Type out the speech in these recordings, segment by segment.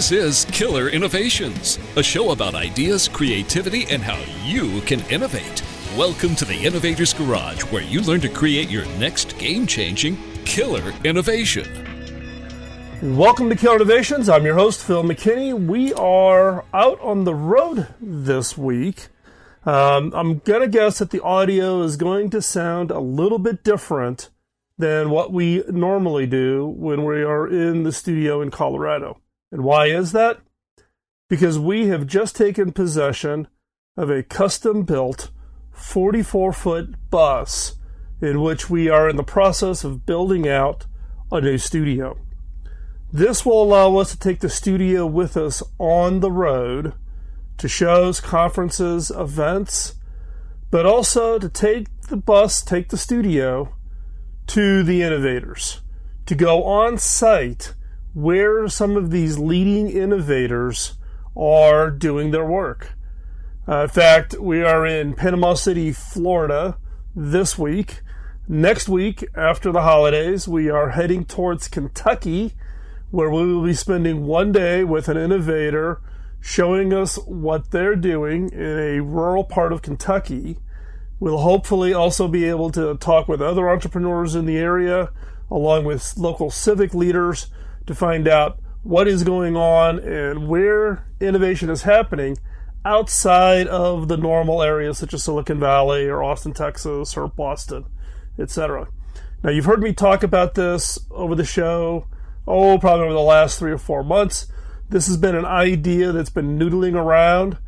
This is Killer Innovations, a show about ideas, creativity, and how you can innovate. Welcome to the Innovator's Garage, where you learn to create your next game-changing killer innovation. Welcome to Killer Innovations. I'm your host, Phil McKinney. We are out on the road this week. I'm going to guess that the audio is going to sound a little bit different than what we normally do when we are in the studio in Colorado. And why is that? Because we have just taken possession of a custom-built 44-foot bus in which we are in the process of building out a new studio. This will allow us to take the studio with us on the road to shows, conferences, events, but also to take the studio to the innovators, to go on site where some of these leading innovators are doing their work. In fact, we are in Panama City, Florida this week. Next week, after the holidays, we are heading towards Kentucky, where we will be spending one day with an innovator showing us what they're doing in a rural part of Kentucky. We'll hopefully also be able to talk with other entrepreneurs in the area, along with local civic leaders, to find out what is going on and where innovation is happening outside of the normal areas such as Silicon Valley or Austin, Texas, or Boston, etc. Now, you've heard me talk about this over the show, probably over the last 3 or 4 months. This has been an idea that's been noodling around.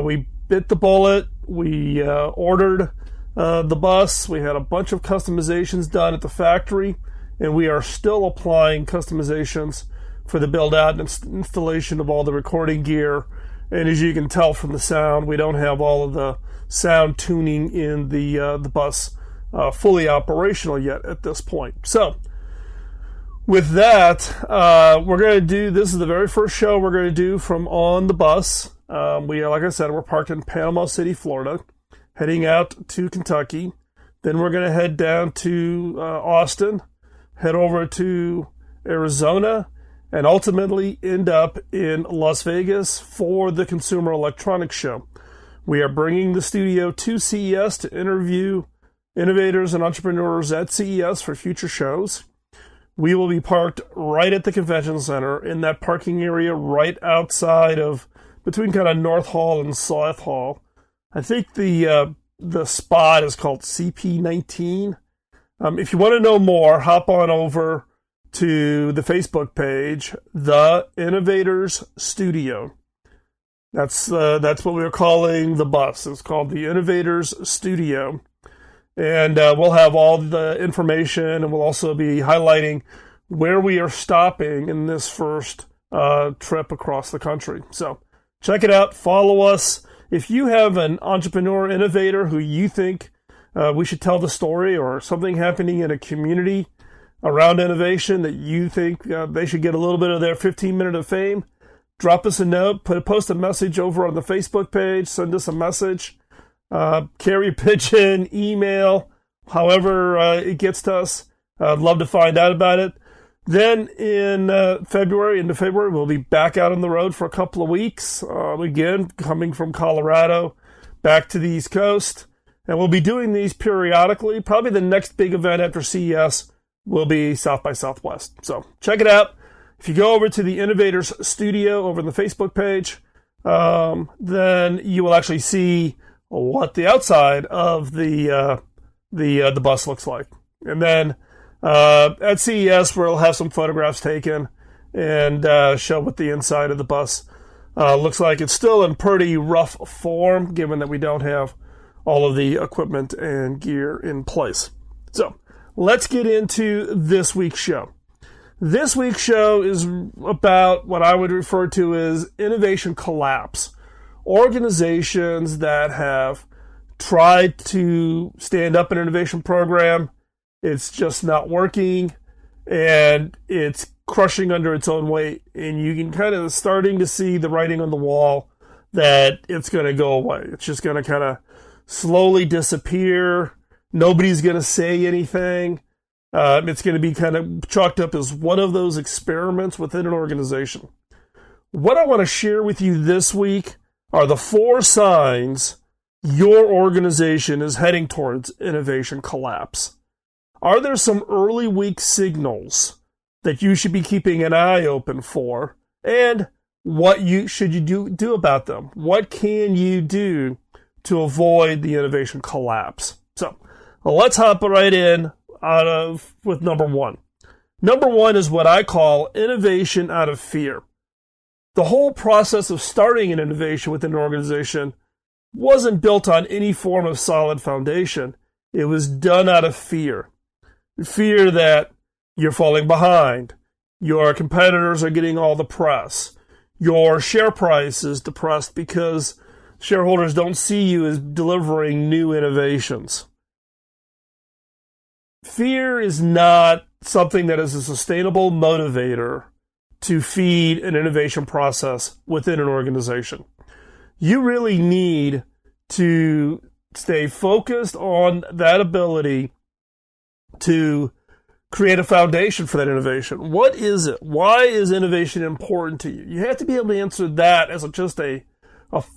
We bit the bullet. We ordered the bus. We had a bunch of customizations done at the factory, and we are still applying customizations for the build-out and installation of all the recording gear. And as you can tell from the sound, we don't have all of the sound tuning in the bus fully operational yet at this point. So, with that, we're going to do, this is the very first show we're going to do from on the bus. Like I said, we're parked in Panama City, Florida, heading out to Kentucky. Then we're going to head down to Austin, head over to Arizona, and ultimately end up in Las Vegas for the Consumer Electronics Show. We are bringing the studio to CES to interview innovators and entrepreneurs at CES for future shows. We will be parked right at the convention center in that parking area right outside of, between kind of North Hall and South Hall. I think the spot is called CP19. If you want to know more, hop on over to the Facebook page, The Innovators Studio. That's what we're calling the bus. It's called the Innovators Studio. And we'll have all the information, and we'll also be highlighting where we are stopping in this first trip across the country. So check it out. Follow us. If you have an entrepreneur innovator who you think we should tell the story, or something happening in a community around innovation that you think they should get a little bit of their 15-minute of fame, drop us a note, post a message over on the Facebook page, send us a message, carrier pigeon, email, however it gets to us. I'd love to find out about it. Then in February, we'll be back out on the road for a couple of weeks, again, coming from Colorado back to the East Coast. And we'll be doing these periodically. Probably the next big event after CES will be South by Southwest. So check it out. If you go over to the Innovators Studio over on the Facebook page, then you will actually see what the outside of the bus looks like. And then at CES, we'll have some photographs taken and show what the inside of the bus looks like. It's still in pretty rough form, given that we don't have all of the equipment and gear in place. So let's get into this week's show. This week's show is about what I would refer to as innovation collapse. Organizations that have tried to stand up an innovation program, it's just not working, and it's crushing under its own weight. And you can kind of starting to see the writing on the wall that it's going to go away. It's just going to kind of slowly disappear. Nobody's going to say anything. It's going to be kind of chalked up as one of those experiments within an organization. What I want to share with you this week are the 4 signs your organization is heading towards innovation collapse. Are there some early weak signals that you should be keeping an eye open for? And what should you do about them? What can you do to avoid the innovation collapse? So let's hop right in with number 1. Number 1 is what I call innovation out of fear. The whole process of starting an innovation within an organization wasn't built on any form of solid foundation. It was done out of fear. Fear that you're falling behind, your competitors are getting all the press, your share price is depressed because shareholders don't see you as delivering new innovations. Fear is not something that is a sustainable motivator to feed an innovation process within an organization. You really need to stay focused on that ability to create a foundation for that innovation. What is it? Why is innovation important to you? You have to be able to answer that as just a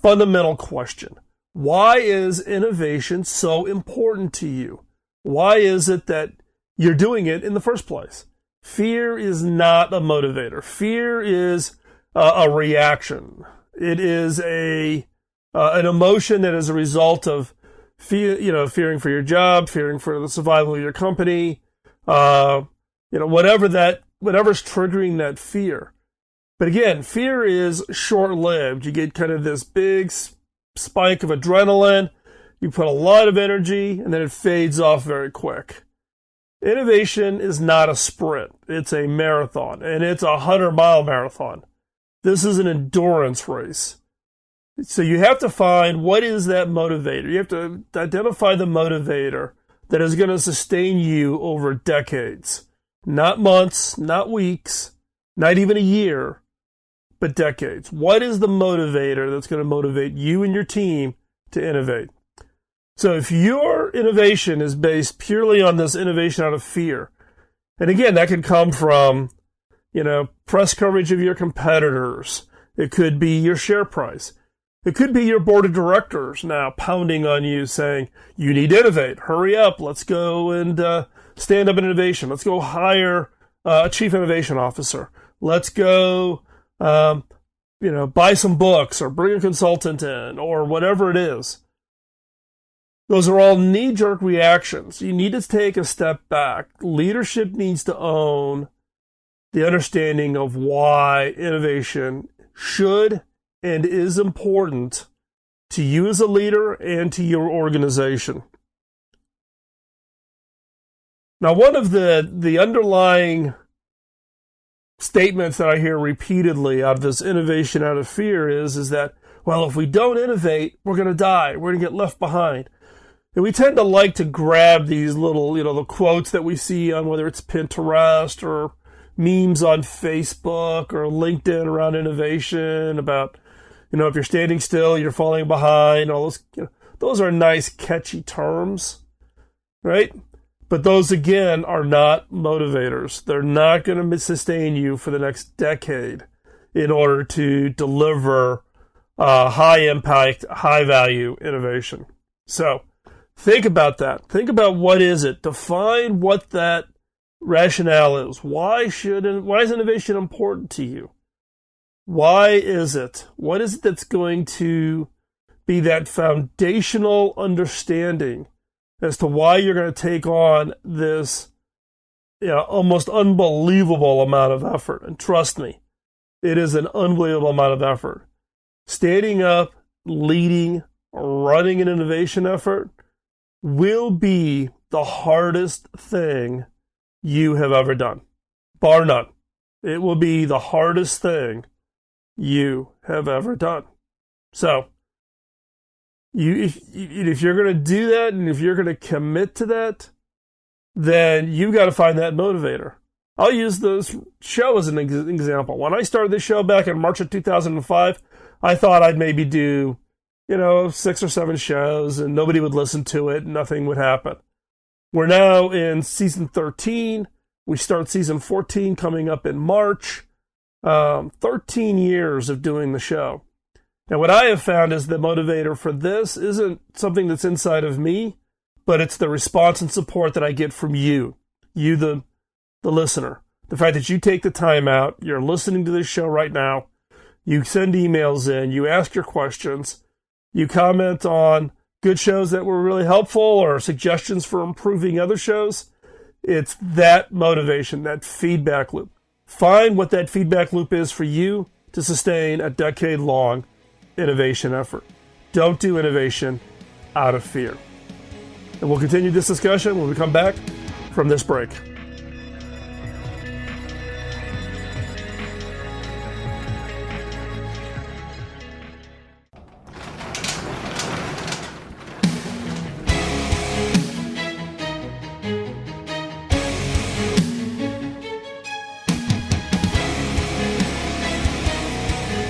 fundamental question. Why is innovation so important to you? Why is it that you're doing it in the first place? Fear is not a motivator. Fear is a reaction. It is an emotion that is a result of fearing for your job, fearing for the survival of your company, whatever's triggering that fear. But again, fear is short-lived. You get kind of this big spike of adrenaline, you put a lot of energy, and then it fades off very quick. Innovation is not a sprint. It's a marathon, and it's a 100-mile marathon. This is an endurance race. So you have to find what is that motivator. You have to identify the motivator that is going to sustain you over decades. Not months, not weeks, not even a year, but decades. What is the motivator that's going to motivate you and your team to innovate? So if your innovation is based purely on this innovation out of fear, and again, that could come from, press coverage of your competitors. It could be your share price. It could be your board of directors now pounding on you saying, you need to innovate. Hurry up. Let's go and stand up in innovation. Let's go hire a chief innovation officer. Let's go, buy some books or bring a consultant in or whatever it is. Those are all knee-jerk reactions. You need to take a step back. Leadership needs to own the understanding of why innovation should and is important to you as a leader and to your organization. Now, one of the underlying statements that I hear repeatedly out of this innovation out of fear is that, well, if we don't innovate, we're going to die. We're going to get left behind. And we tend to like to grab these little, the quotes that we see on whether it's Pinterest or memes on Facebook or LinkedIn around innovation about, if you're standing still, you're falling behind, all those, those are nice, catchy terms, right? But those, again, are not motivators. They're not going to sustain you for the next decade in order to deliver high impact, high value innovation. So, think about that. Think about what is it. Define what that rationale is. Why is innovation important to you? Why is it? What is it that's going to be that foundational understanding as to why you're going to take on this almost unbelievable amount of effort? And trust me, it is an unbelievable amount of effort. Standing up, leading, running an innovation effort will be the hardest thing you have ever done, bar none. It will be the hardest thing you have ever done. So, if you're going to do that and if you're going to commit to that, then you've got to find that motivator. I'll use this show as an example. When I started this show back in March of 2005, I thought I'd maybe do 6 or 7 shows and nobody would listen to it. Nothing would happen. We're now in season 13. We start season 14 coming up in March. 13 years of doing the show. And what I have found is the motivator for this isn't something that's inside of me, but it's the response and support that I get from you, the listener. The fact that you take the time out, you're listening to this show right now, you send emails in, you ask your questions, you comment on good shows that were really helpful or suggestions for improving other shows. It's that motivation, that feedback loop. Find what that feedback loop is for you to sustain a decade-long innovation effort. Don't do innovation out of fear. And we'll continue this discussion when we come back from this break.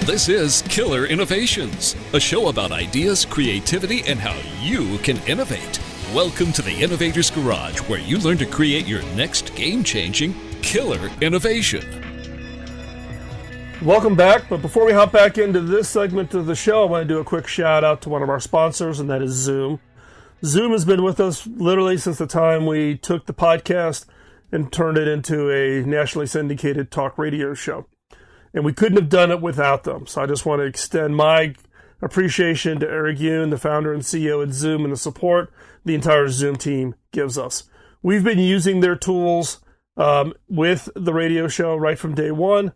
This is Killer Innovations, a show about ideas, creativity, and how you can innovate. Welcome to the Innovator's Garage, where you learn to create your next game-changing killer innovation. Welcome back, but before we hop back into this segment of the show, I want to do a quick shout out to one of our sponsors, and that is Zoom. Zoom has been with us literally since the time we took the podcast and turned it into a nationally syndicated talk radio show. And we couldn't have done it without them. So I just want to extend my appreciation to Eric Yoon, the founder and CEO at Zoom, and the support the entire Zoom team gives us. We've been using their tools with the radio show right from day one.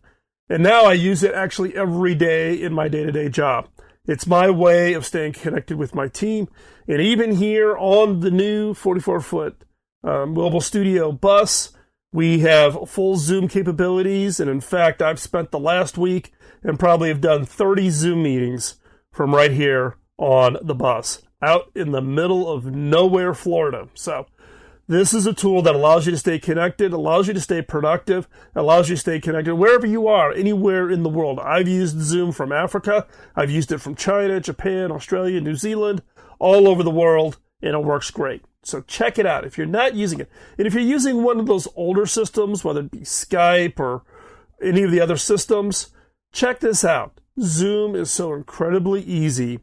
And now I use it actually every day in my day-to-day job. It's my way of staying connected with my team. And even here on the new 44-foot mobile studio bus, we have full Zoom capabilities, and in fact, I've spent the last week and probably have done 30 Zoom meetings from right here on the bus, out in the middle of nowhere, Florida. So this is a tool that allows you to stay connected, allows you to stay productive, allows you to stay connected wherever you are, anywhere in the world. I've used Zoom from Africa. I've used it from China, Japan, Australia, New Zealand, all over the world, and it works great. So check it out if you're not using it. And if you're using one of those older systems, whether it be Skype or any of the other systems, check this out. Zoom is so incredibly easy.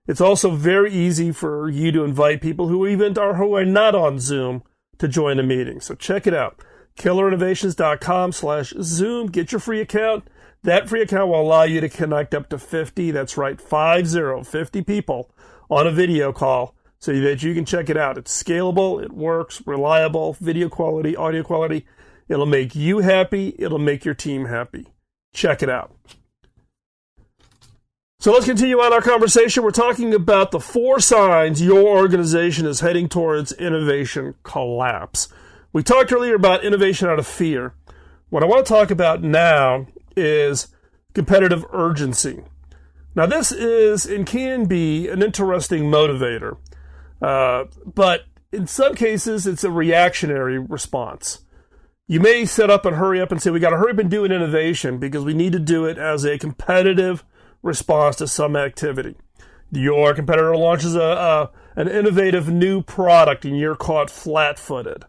It's also very easy for you to invite people who are not on Zoom to join a meeting. So check it out. KillerInnovations.com/Zoom. Get your free account. That free account will allow you to connect up to 50, that's right, 50 people on a video call, so that you can check it out. It's scalable, it works, reliable, video quality, audio quality. It'll make you happy. It'll make your team happy. Check it out. So let's continue on our conversation. We're talking about the 4 signs your organization is heading towards innovation collapse. We talked earlier about innovation out of fear. What I want to talk about now is competitive urgency. Now this is and can be an interesting motivator. But in some cases, it's a reactionary response. You may set up and hurry up and say, we got to hurry up and do an innovation because we need to do it as a competitive response to some activity. Your competitor launches an innovative new product and you're caught flat-footed.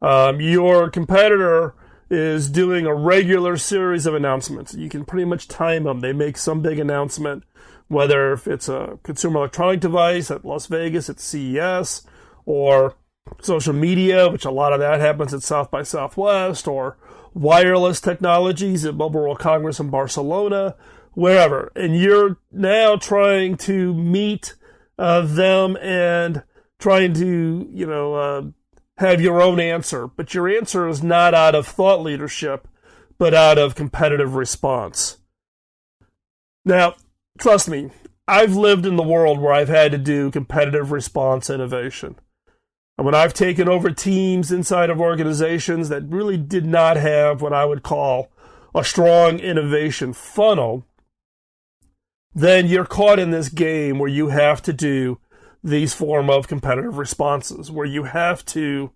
Your competitor is doing a regular series of announcements. You can pretty much time them. They make some big announcement, whether if it's a consumer electronic device at Las Vegas at CES, or social media, which a lot of that happens at South by Southwest, or wireless technologies at Mobile World Congress in Barcelona, wherever. And you're now trying to meet them and trying to, have your own answer. But your answer is not out of thought leadership, but out of competitive response. Now, trust me, I've lived in the world where I've had to do competitive response innovation. And when I've taken over teams inside of organizations that really did not have what I would call a strong innovation funnel, then you're caught in this game where you have to do these form of competitive responses, where you have to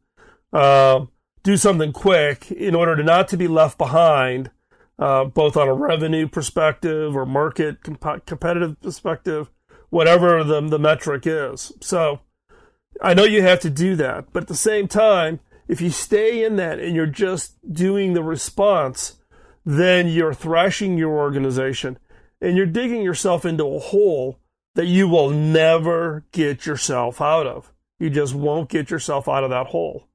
do something quick in order to not to be left behind, both on a revenue perspective or market competitive perspective, whatever the metric is. So I know you have to do that, but at the same time, if you stay in that and you're just doing the response, then you're thrashing your organization and you're digging yourself into a hole that you will never get yourself out of. You just won't get yourself out of that hole.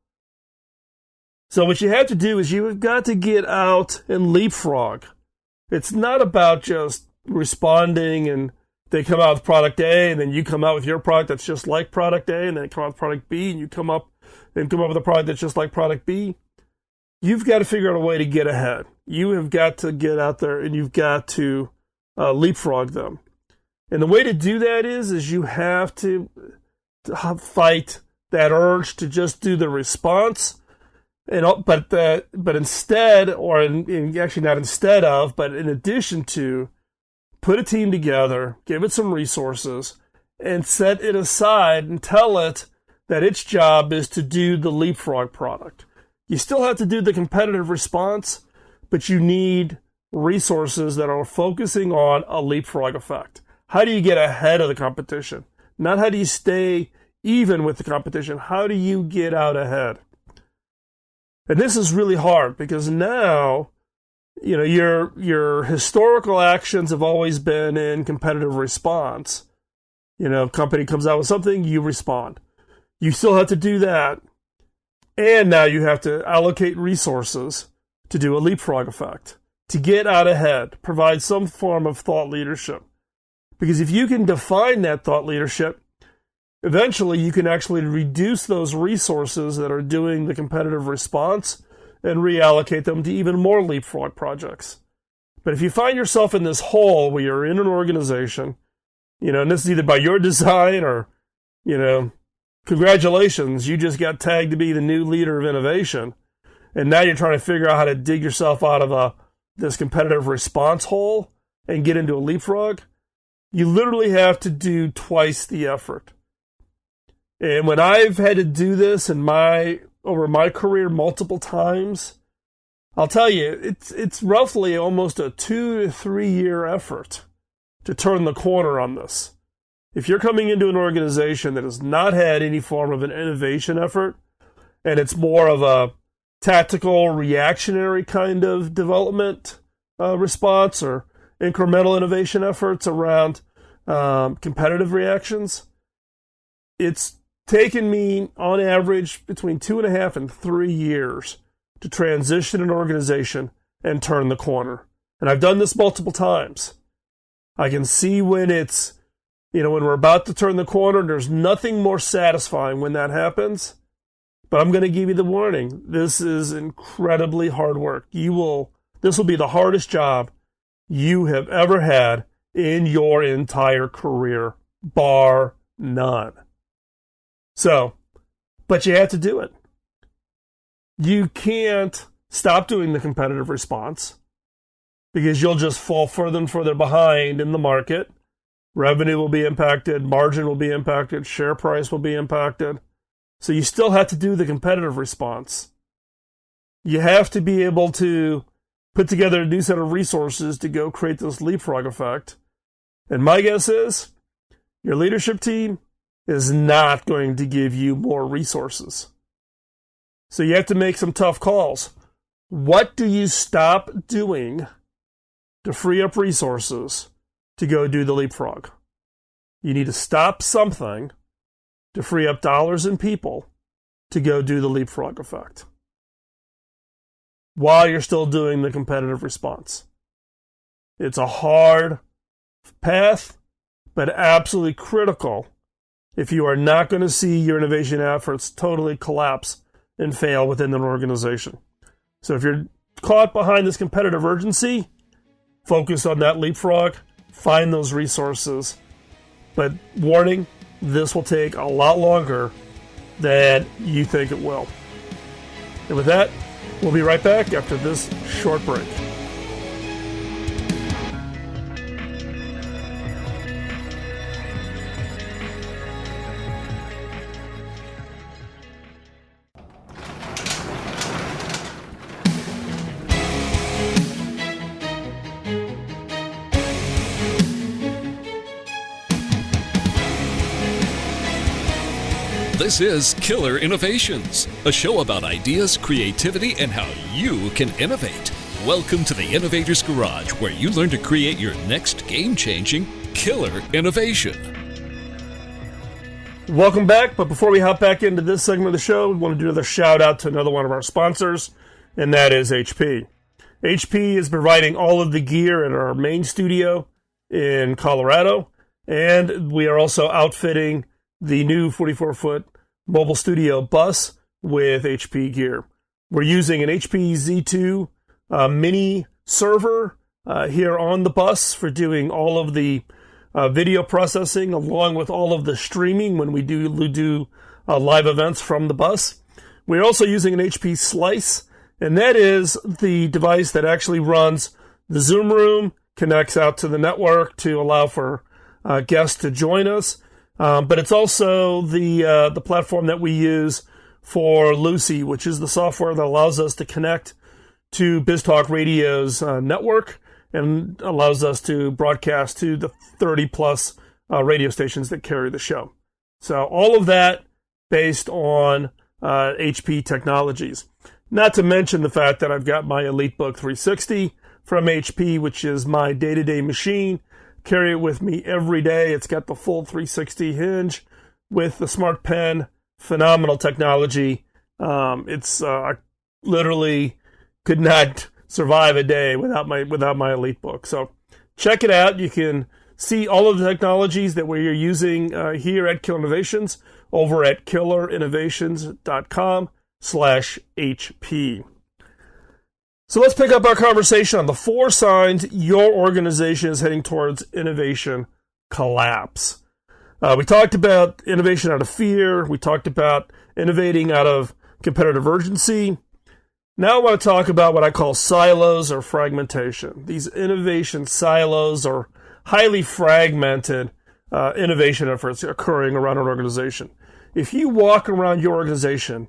So what you have to do is you've got to get out and leapfrog. It's not about just responding and they come out with product A and then you come out with your product that's just like product A, and then they come out with product B and you come up with a product that's just like product B. You've got to figure out a way to get ahead. You have got to get out there and you've got to leapfrog them. And the way to do that is you have to fight that urge to just do the response, but instead, or actually not instead of, but in addition to, put a team together, give it some resources, and set it aside and tell it that its job is to do the leapfrog product. You still have to do the competitive response, but you need resources that are focusing on a leapfrog effect. How do you get ahead of the competition? Not how do you stay even with the competition. How do you get out ahead? And this is really hard because now, your historical actions have always been in competitive response. Company comes out with something, you respond. You still have to do that. And now you have to allocate resources to do a leapfrog effect, to get out ahead, provide some form of thought leadership. Because if you can define that thought leadership, eventually you can actually reduce those resources that are doing the competitive response and reallocate them to even more leapfrog projects. But if you find yourself in this hole where you're in an organization, and this is either by your design or, congratulations, you just got tagged to be the new leader of innovation, and now you're trying to figure out how to dig yourself out of this competitive response hole and get into a leapfrog, you literally have to do twice the effort. And when I've had to do this over my career multiple times, I'll tell you, it's roughly almost a 2 to 3 year effort to turn the corner on this. If you're coming into an organization that has not had any form of an innovation effort, and it's more of a tactical, reactionary kind of development response or incremental innovation efforts around competitive reactions, it's taken me, on average, between 2.5 and 3 years to transition an organization and turn the corner. And I've done this multiple times. I can see when when we're about to turn the corner, there's nothing more satisfying when that happens. But I'm going to give you the warning. This is incredibly hard work. This will be the hardest job you have ever had in your entire career, bar none. So, but you have to do it. You can't stop doing the competitive response because you'll just fall further and further behind in the market. Revenue will be impacted, margin will be impacted, share price will be impacted. So you still have to do the competitive response. You have to be able to put together a new set of resources to go create this leapfrog effect. And my guess is your leadership team is not going to give you more resources. So you have to make some tough calls. What do you stop doing to free up resources to go do the leapfrog? You need to stop something to free up dollars and people to go do the leapfrog effect while you're still doing the competitive response. It's a hard path, but absolutely critical if you are not going to see your innovation efforts totally collapse and fail within an organization. So if you're caught behind this competitive urgency, focus on that leapfrog, find those resources. But warning, this will take a lot longer than you think it will. And with that, we'll be right back after this short break. This is Killer Innovations, a show about ideas, creativity, and how you can innovate. Welcome to the Innovator's Garage, where you learn to create your next game-changing killer innovation. Welcome back, but before we hop back into this segment of the show, we want to do another shout out to another one of our sponsors, and that is HP. HP is providing all of the gear in our main studio in Colorado, and we are also outfitting the new 44-foot mobile studio bus with HP gear. We're using an HP Z2 mini server here on the bus for doing all of the video processing, along with all of the streaming when we do live events from the bus. We're also using an HP Slice, and that is the device that actually runs the Zoom room, connects out to the network to allow for guests to join us. But it's also the platform that we use for Lucy, which is the software that allows us to connect to BizTalk Radio's network and allows us to broadcast to the 30-plus radio stations that carry the show. So all of that based on HP technologies. Not to mention the fact that I've got my EliteBook 360 from HP, which is my day-to-day machine. Carry it with me every day. It's got the full 360 hinge with the smart pen. Phenomenal technology. I literally could not survive a day without my EliteBook. So check it out. You can see all of the technologies that we're using here at Killer Innovations over at killerinnovations.com/HP. So let's pick up our conversation on the 4 signs your organization is heading towards innovation collapse. We talked about innovation out of fear. We talked about innovating out of competitive urgency. Now I want to talk about what I call silos or fragmentation. These innovation silos are highly fragmented innovation efforts occurring around an organization. If you walk around your organization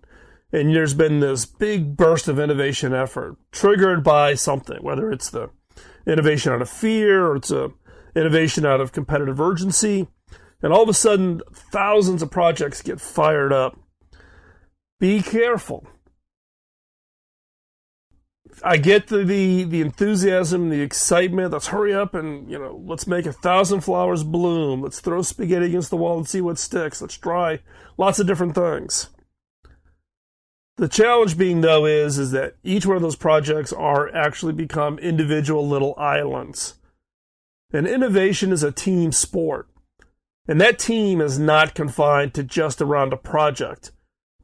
and there's been this big burst of innovation effort triggered by something, whether it's the innovation out of fear or it's a innovation out of competitive urgency, and all of a sudden thousands of projects get fired up, be careful. I get the enthusiasm, the excitement. Let's hurry up and, let's make 1,000 flowers bloom. Let's throw spaghetti against the wall and see what sticks. Let's try lots of different things. The challenge being, though, is that each one of those projects are actually become individual little islands. And innovation is a team sport. And that team is not confined to just around a project,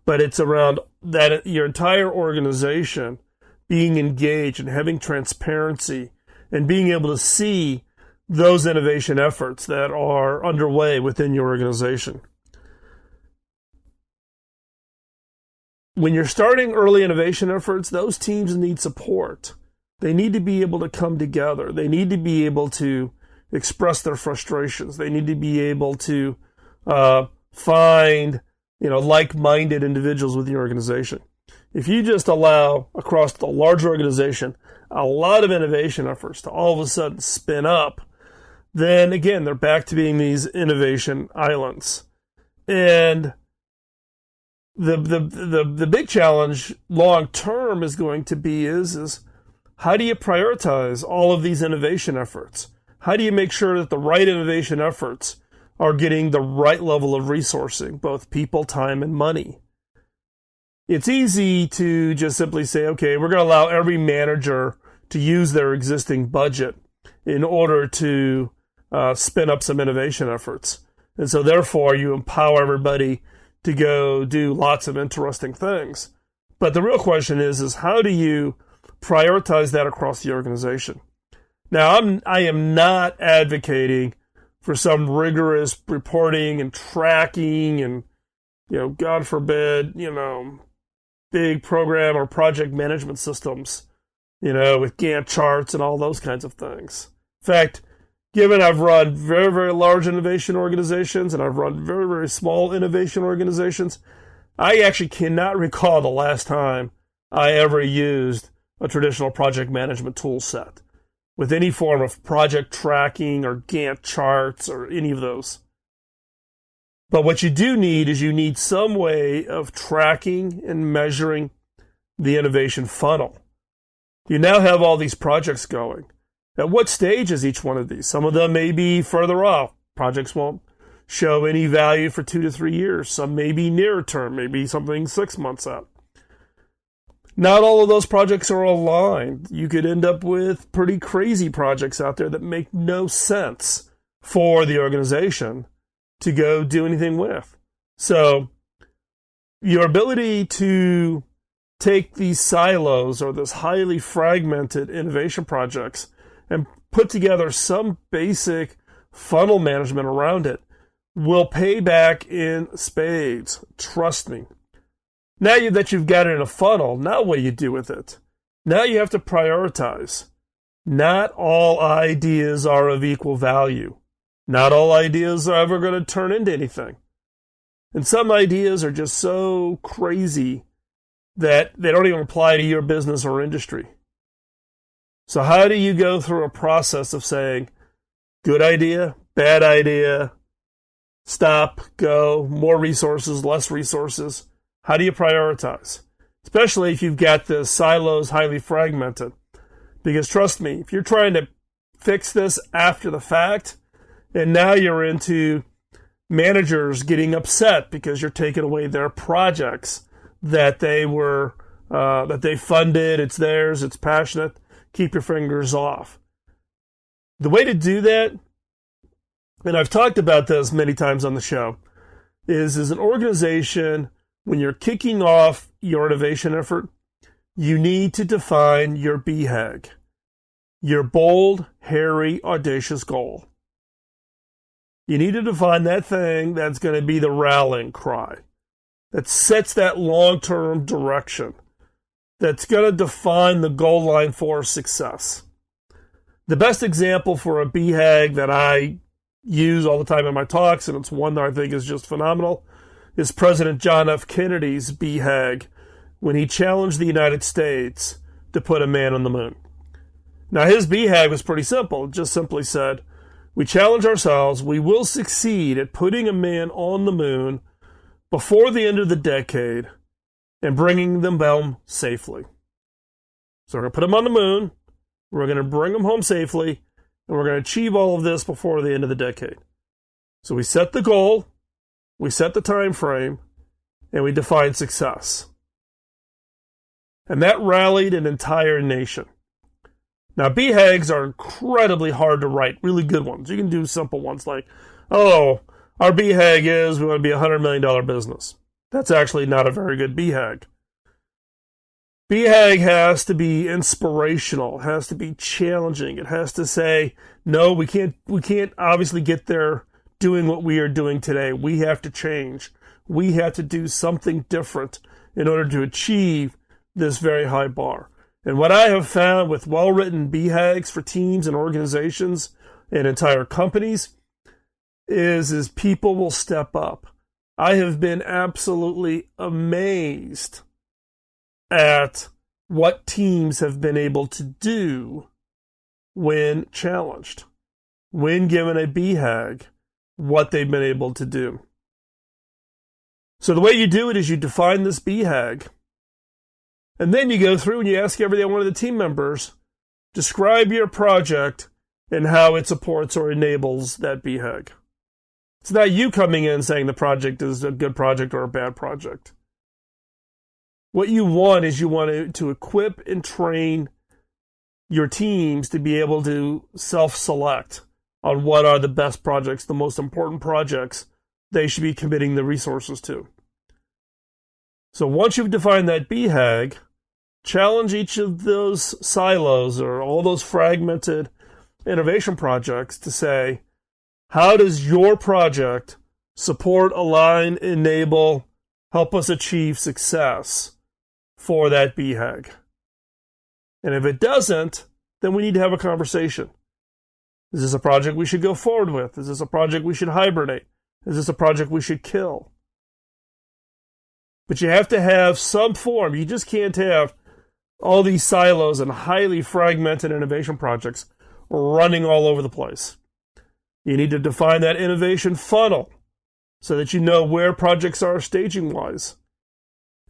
but it's around that your entire organization being engaged and having transparency and being able to see those innovation efforts that are underway within your organization. When you're starting early innovation efforts, those teams need support. They need to be able to come together. They need to be able to express their frustrations. They need to be able to find, like-minded individuals within your organization. If you just allow across the large organization a lot of innovation efforts to all of a sudden spin up, then again, they're back to being these innovation islands. And the big challenge long term is going to be is how do you prioritize all of these innovation efforts? How do you make sure that the right innovation efforts are getting the right level of resourcing, both people, time, and money? It's easy to just simply say, okay, we're going to allow every manager to use their existing budget in order to spin up some innovation efforts. And so therefore you empower everybody to go do lots of interesting things. But the real question is how do you prioritize that across the organization? Now, I am not advocating for some rigorous reporting and tracking and, God forbid, big program or project management systems, with Gantt charts and all those kinds of things. In fact, given I've run very, very large innovation organizations and I've run very, very small innovation organizations, I actually cannot recall the last time I ever used a traditional project management tool set with any form of project tracking or Gantt charts or any of those. But what you do need is you need some way of tracking and measuring the innovation funnel. You now have all these projects going. At what stage is each one of these? Some of them may be further off. Projects won't show any value for 2 to 3 years. Some may be nearer term, maybe something 6 months out. Not all of those projects are aligned. You could end up with pretty crazy projects out there that make no sense for the organization to go do anything with. So your ability to take these silos or this highly fragmented innovation projects and put together some basic funnel management around it will pay back in spades. Trust me. Now that you've got it in a funnel, now what do you do with it? Now you have to prioritize. Not all ideas are of equal value. Not all ideas are ever going to turn into anything. And some ideas are just so crazy that they don't even apply to your business or industry. So how do you go through a process of saying, good idea, bad idea, stop, go, more resources, less resources? How do you prioritize? Especially if you've got the silos highly fragmented. Because trust me, if you're trying to fix this after the fact, and now you're into managers getting upset because you're taking away their projects that they funded, it's theirs, it's passionate, keep your fingers off. The way to do that, and I've talked about this many times on the show, is an organization, when you're kicking off your innovation effort, you need to define your BHAG, your bold, hairy, audacious goal. You need to define that thing that's going to be the rallying cry, that sets that long-term direction, that's going to define the goal line for success. The best example for a BHAG that I use all the time in my talks, and it's one that I think is just phenomenal, is President John F. Kennedy's BHAG when he challenged the United States to put a man on the moon. Now, his BHAG was pretty simple. It just simply said, we challenge ourselves, we will succeed at putting a man on the moon before the end of the decade and bringing them home safely. So we're going to put them on the moon, we're going to bring them home safely, and we're going to achieve all of this before the end of the decade. So we set the goal, we set the time frame, and we define success. And that rallied an entire nation. Now, BHAGs are incredibly hard to write, really good ones. You can do simple ones like, oh, our BHAG is we want to be a $100 million business. That's actually not a very good BHAG. BHAG has to be inspirational, has to be challenging. It has to say, no, we can't obviously get there doing what we are doing today. We have to change. We have to do something different in order to achieve this very high bar. And what I have found with well-written BHAGs for teams and organizations and entire companies is people will step up. I have been absolutely amazed at what teams have been able to do when challenged, when given a BHAG, what they've been able to do. So the way you do it is you define this BHAG, and then you go through and you ask every one of the team members, describe your project and how it supports or enables that BHAG. It's not you coming in saying the project is a good project or a bad project. What you want is you want to equip and train your teams to be able to self-select on what are the best projects, the most important projects they should be committing the resources to. So once you've defined that BHAG, challenge each of those silos or all those fragmented innovation projects to say, how does your project support, align, enable, help us achieve success for that BHAG? And if it doesn't, then we need to have a conversation. Is this a project we should go forward with? Is this a project we should hibernate? Is this a project we should kill? But you have to have some form. You just can't have all these silos and highly fragmented innovation projects running all over the place. You need to define that innovation funnel so that you know where projects are staging-wise.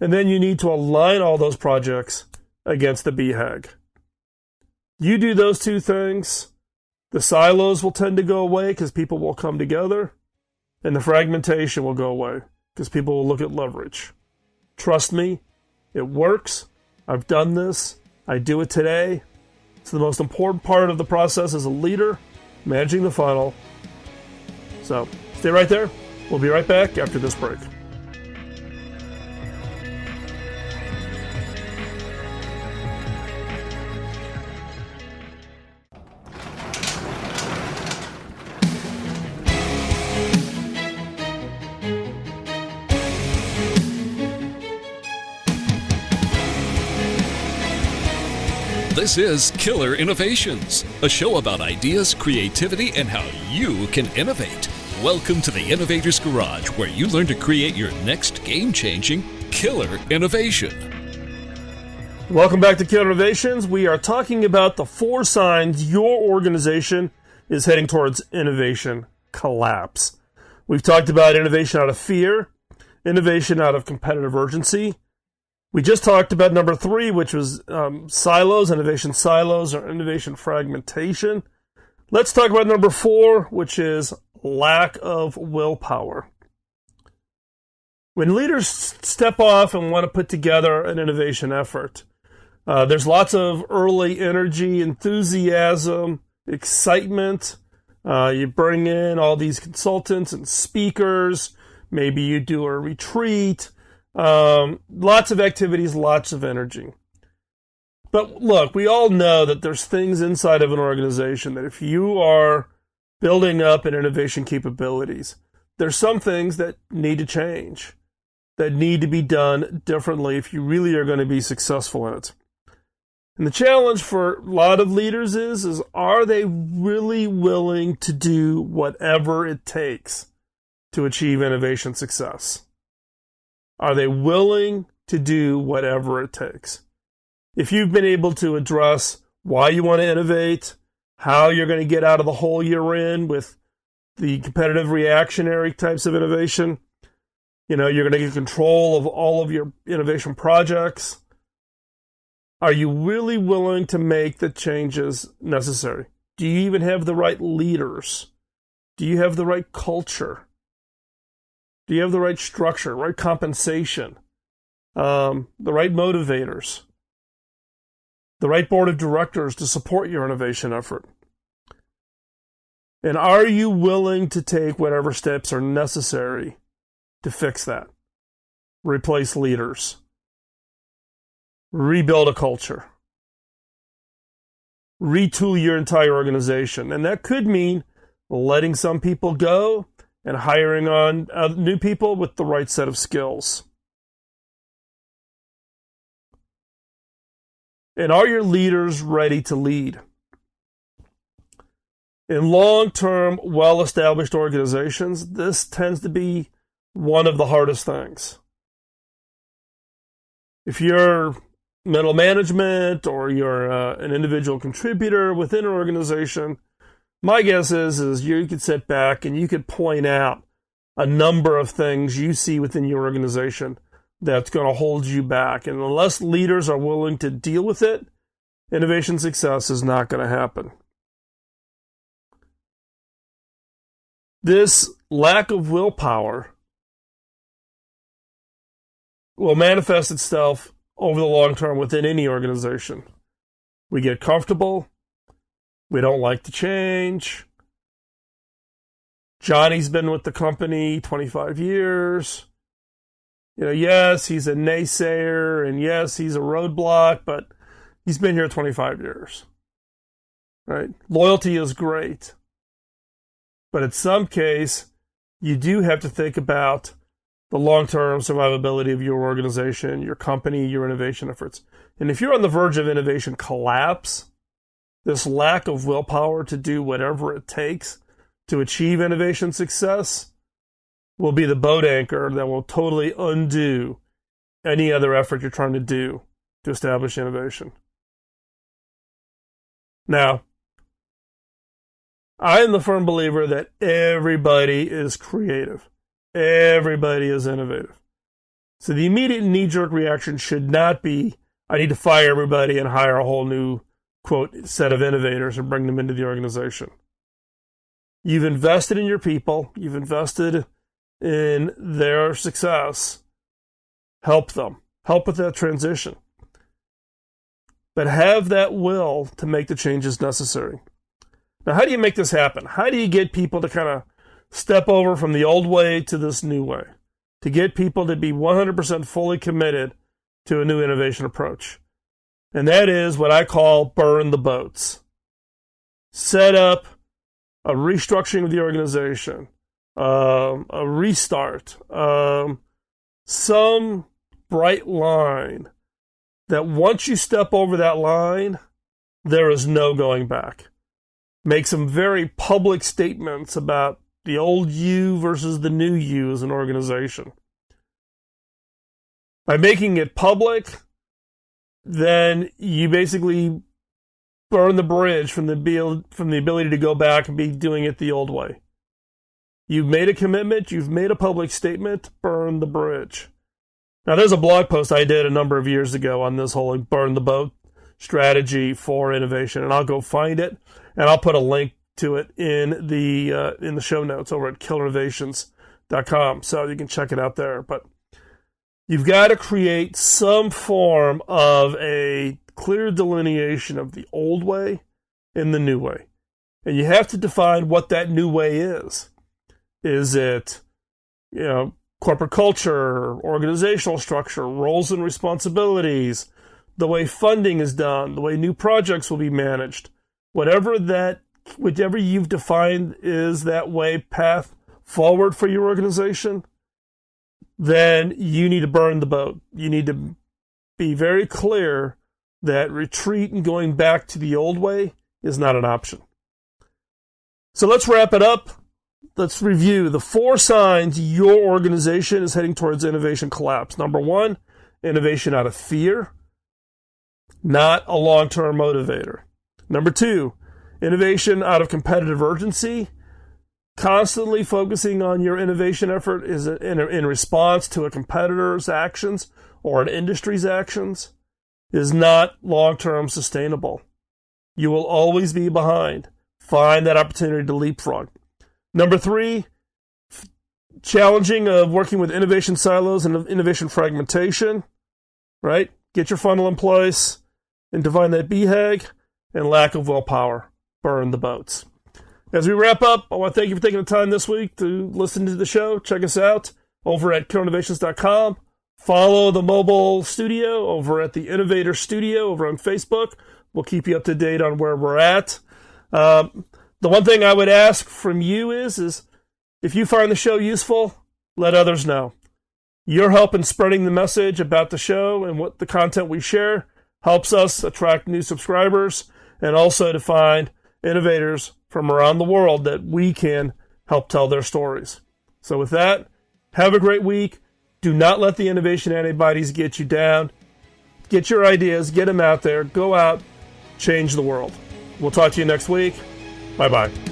And then you need to align all those projects against the BHAG. You do those two things, the silos will tend to go away because people will come together, and the fragmentation will go away because people will look at leverage. Trust me, it works. I've done this. I do it today. It's the most important part of the process as a leader, managing the funnel. So stay right there. We'll be right back after this break. This is Killer Innovations, a show about ideas, creativity, and how you can innovate. Welcome to the Innovator's Garage, where you learn to create your next game-changing killer innovation. Welcome back to Killer Innovations. We are talking about the 4 signs your organization is heading towards innovation collapse. We've talked about innovation out of fear, innovation out of competitive urgency. We just talked about number 3, which was silos, innovation silos, or innovation fragmentation. Let's talk about number 4, which is lack of willpower. When leaders step off and want to put together an innovation effort, there's lots of early energy, enthusiasm, excitement. You bring in all these consultants and speakers. Maybe you do a retreat. Lots of activities, lots of energy. But look, we all know that there's things inside of an organization that if you are building up an innovation capabilities, there's some things that need to change, that need to be done differently if you really are going to be successful in it. And the challenge for a lot of leaders is are they really willing to do whatever it takes to achieve innovation success? Are they willing to do whatever it takes? If you've been able to address why you want to innovate, how you're going to get out of the hole you're in with the competitive reactionary types of innovation, you're going to get control of all of your innovation projects. Are you really willing to make the changes necessary? Do you even have the right leaders? Do you have the right culture? Do you have the right structure, right compensation, the right motivators, the right board of directors to support your innovation effort? And are you willing to take whatever steps are necessary to fix that? Replace leaders, rebuild a culture, retool your entire organization. And that could mean letting some people go and hiring on new people with the right set of skills. And are your leaders ready to lead? In long-term, well-established organizations, this tends to be one of the hardest things. If you're middle management or you're an individual contributor within an organization, my guess is you could sit back and you could point out a number of things you see within your organization that's going to hold you back. And unless leaders are willing to deal with it, innovation success is not going to happen. This lack of willpower will manifest itself over the long term within any organization. We get comfortable. We don't like to change. Johnny's been with the company 25 years. Yes, he's a naysayer, and yes, he's a roadblock, but he's been here 25 years. Right? Loyalty is great. But in some case, you do have to think about the long-term survivability of your organization, your company, your innovation efforts. And if you're on the verge of innovation collapse, this lack of willpower to do whatever it takes to achieve innovation success will be the boat anchor that will totally undo any other effort you're trying to do to establish innovation. Now, I am the firm believer that everybody is creative. Everybody is innovative. So the immediate knee-jerk reaction should not be, I need to fire everybody and hire a whole new quote, set of innovators and bring them into the organization. You've invested in your people. You've invested in their success. Help them. Help with that transition. But have that will to make the changes necessary. Now, how do you make this happen? How do you get people to kind of step over from the old way to this new way? To get people to be 100% fully committed to a new innovation approach. And that is what I call burn the boats. Set up a restructuring of the organization, a restart, some bright line that once you step over that line, there is no going back. Make some very public statements about the old you versus the new you as an organization. By making it public, then you basically burn the bridge from the ability to go back and be doing it the old way. You've made a commitment, you've made a public statement, burn the bridge. Now, there's a blog post I did a number of years ago on this whole burn the boat strategy for innovation, and I'll go find it, and I'll put a link to it in the show notes over at killerinnovations.com, so you can check it out there. But you've got to create some form of a clear delineation of the old way and the new way. And you have to define what that new way is. Is it, corporate culture, organizational structure, roles and responsibilities, the way funding is done, the way new projects will be managed? Whatever you've defined is that way, path forward for your organization, then you need to burn the boat. You need to be very clear that retreat and going back to the old way is not an option. So let's wrap it up. Let's review the 4 signs your organization is heading towards innovation collapse. Number 1, innovation out of fear, not a long-term motivator. Number 2, innovation out of competitive urgency. Constantly focusing on your innovation effort is in response to a competitor's actions or an industry's actions is not long-term sustainable. You will always be behind. Find that opportunity to leapfrog. Number 3, challenging of working with innovation silos and innovation fragmentation, right? Get your funnel in place and define that BHAG, and lack of willpower. Burn the boats. As we wrap up, I want to thank you for taking the time this week to listen to the show. Check us out over at killerinnovations.com. Follow the mobile studio over at the Innovator Studio over on Facebook. We'll keep you up to date on where we're at. The one thing I would ask from you is if you find the show useful, let others know. Your help in spreading the message about the show and what the content we share helps us attract new subscribers and also to find innovators from around the world that we can help tell their stories. So with that, have a great week. Do not let the innovation antibodies get you down. Get your ideas, get them out there, go out, change the world. We'll talk to you next week. Bye-bye.